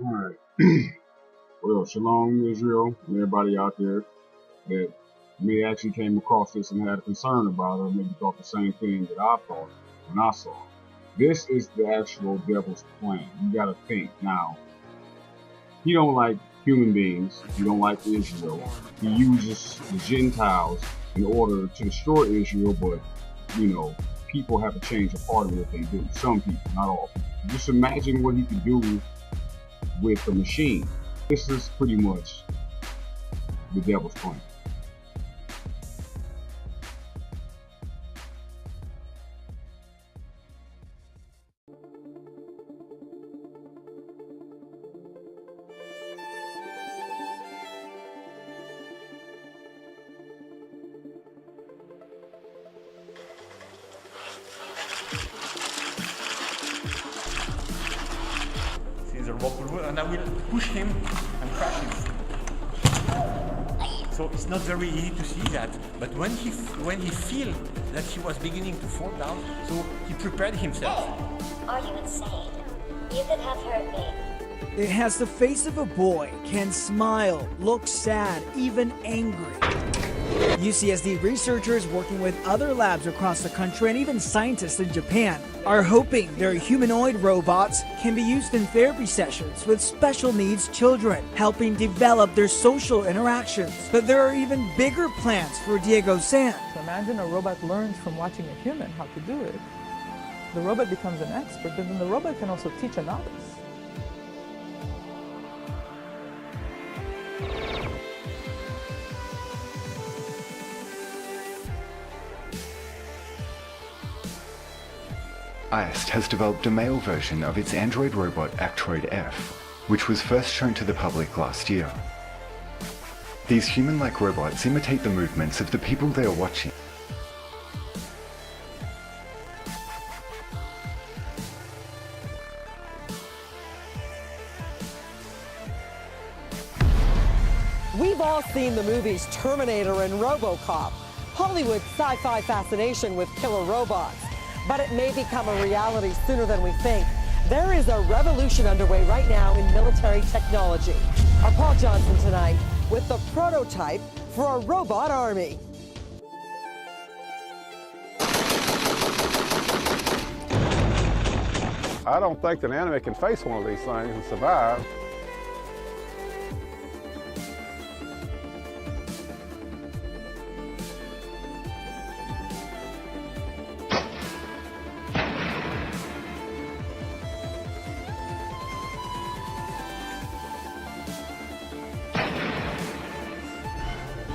All right. Well, shalom, Israel, and everybody out there that may actually came across this and had a concern about it, or maybe thought the same thing that I thought when I saw it. This is the actual devil's plan. You got to think. Now, he don't like human beings. He don't like Israel. He uses the Gentiles in order to destroy Israel, but, people have to change a part of what they do. Some people, not all people. Just imagine what he could do with a machine. This is pretty much the devil's plan. The rope will move, and I will push him and crash him. So it's not very easy to see that, but when he feel that he was beginning to fall down, so he prepared himself. Hey, are you insane? You could have hurt me. It has the face of a boy, can smile, look sad, even angry. UCSD researchers working with other labs across the country and even scientists in Japan are hoping their humanoid robots can be used in therapy sessions with special needs children, helping develop their social interactions. But there are even bigger plans for Diego Sanz. So imagine a robot learns from watching a human how to do it. The robot becomes an expert, but then the robot can also teach a novice. ICE has developed a male version of its android robot Actroid F, which was first shown to the public last year. These human-like robots imitate the movements of the people they are watching. We've all seen the movies Terminator and RoboCop, Hollywood's sci-fi fascination with killer robots. But it may become a reality sooner than we think. There is a revolution underway right now in military technology. Our Paul Johnson tonight with the prototype for a robot army. I don't think an enemy can face one of these things and survive.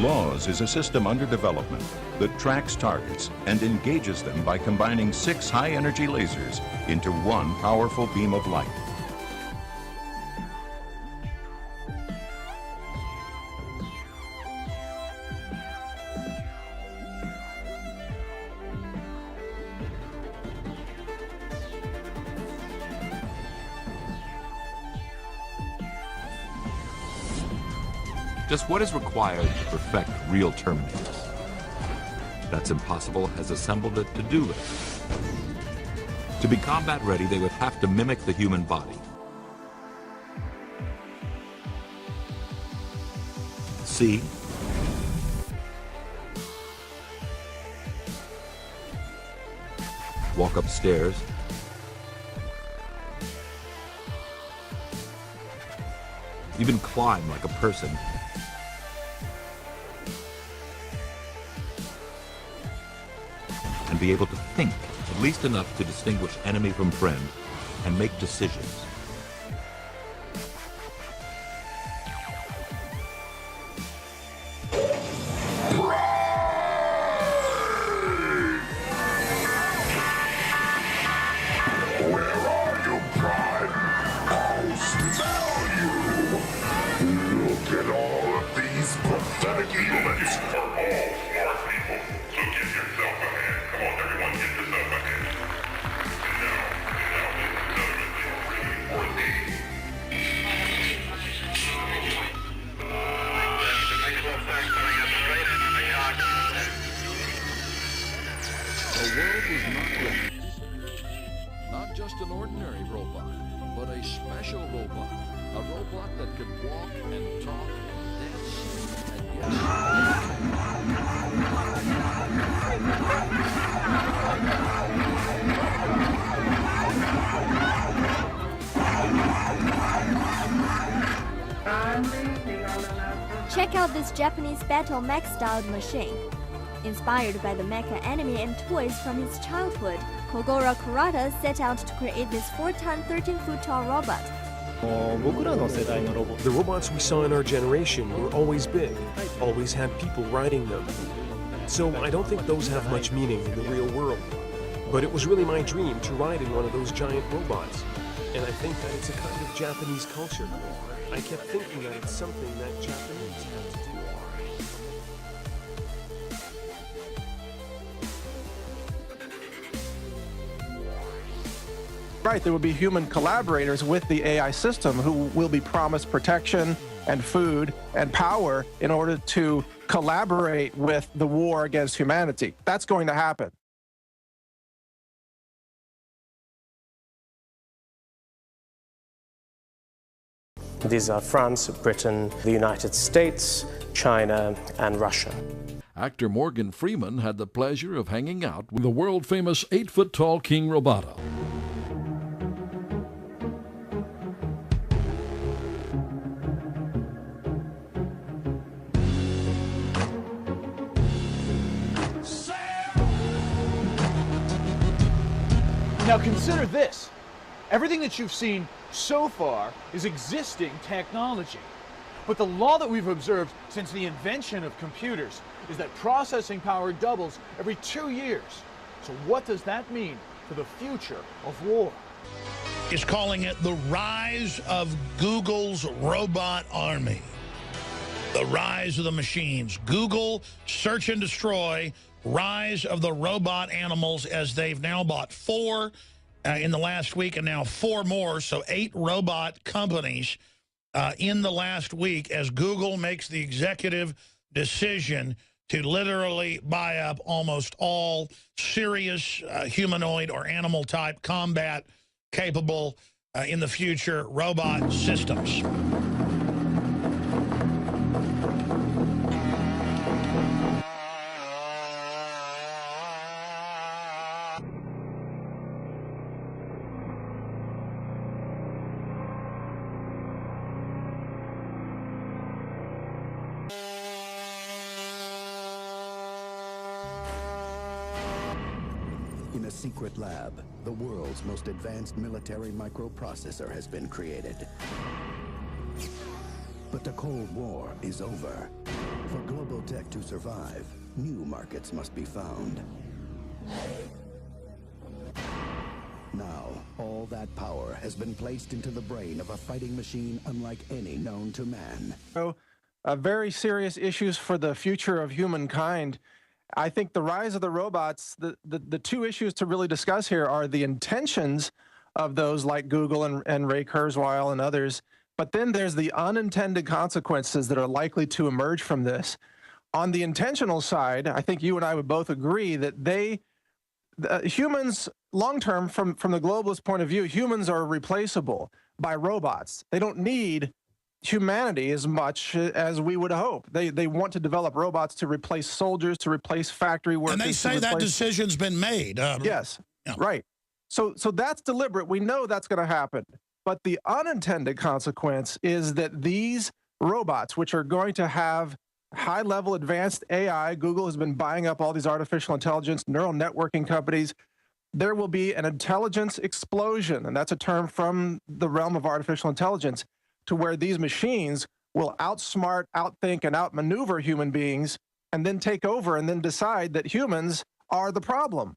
LAWS is a system under development that tracks targets and engages them by combining 6 high-energy lasers into one powerful beam of light. Just what is required to perfect real Terminators? That's Impossible has assembled a to-do list. To be combat ready, they would have to mimic the human body. See? Walk upstairs. Even climb like a person. And be able to think, at least enough to distinguish enemy from friend, and make decisions. but a special robot. A robot that could walk and talk and dance and Check out this Japanese battle mech-styled machine. Inspired by the mecha anime and toys from his childhood, Kogoro Kurata set out to create this 4-ton, 13-foot tall robot. The robots we saw in our generation were always big, always had people riding them. So I don't think those have much meaning in the real world. But it was really my dream to ride in one of those giant robots. And I think that it's a kind of Japanese culture. I kept thinking that it's something that Japanese have to do. Right, there will be human collaborators with the AI system who will be promised protection and food and power in order to collaborate with the war against humanity. That's going to happen. These are France, Britain, the United States, China, and Russia. Actor Morgan Freeman had the pleasure of hanging out with the world-famous 8-foot-tall King Roboto. Now consider this. Everything that you've seen so far is existing technology. But the law that we've observed since the invention of computers is that processing power doubles every 2 years. So what does that mean for the future of war? Is calling it the rise of Google's robot army. The rise of the machines. Google search and destroy, rise of the robot animals, as they've now bought 4 in the last week and now 4 more, so 8 robot companies in the last week as Google makes the executive decision to literally buy up almost all serious humanoid or animal type combat capable in the future robot systems. In a secret lab, the world's most advanced military microprocessor has been created. But the Cold War is over. For global tech to survive, new markets must be found. Now, all that power has been placed into the brain of a fighting machine unlike any known to man. So, very serious issues for the future of humankind. I think the rise of the robots, the 2 issues to really discuss here are the intentions of those like Google and Ray Kurzweil and others, but then there's the unintended consequences that are likely to emerge from this. On the intentional side, I think you and I would both agree that humans, long-term, from the globalist point of view, humans are replaceable by robots. They don't need humanity as much as we would hope. They want to develop robots to replace soldiers, to replace factory workers. And they say that decision's been made. Yes, yeah. Right. So that's deliberate. We know that's going to happen. But the unintended consequence is that these robots, which are going to have high-level advanced AI, Google has been buying up all these artificial intelligence, neural networking companies, there will be an intelligence explosion, and that's a term from the realm of artificial intelligence, to where these machines will outsmart, outthink, and outmaneuver human beings, and then take over and then decide that humans are the problem.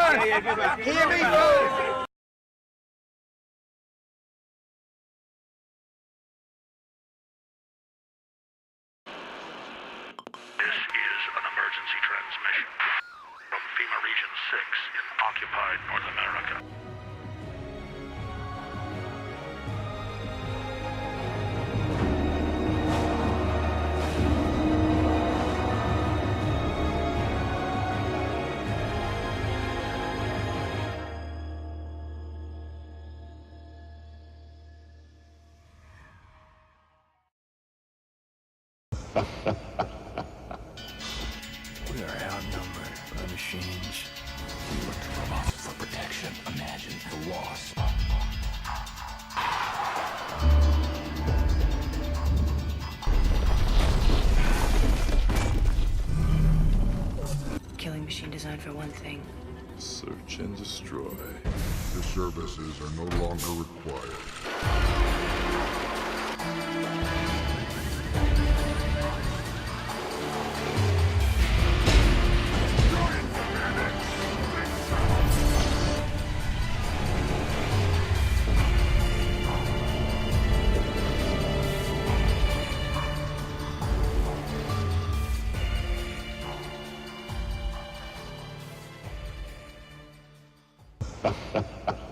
on! Hear me, folks! This is an emergency transmission from FEMA Region 6 in occupied North America. We are outnumbered by machines. We look to robots for protection. Imagine the loss. Killing machine designed for one thing. Search and destroy. The services are no longer required. Ha ha ha.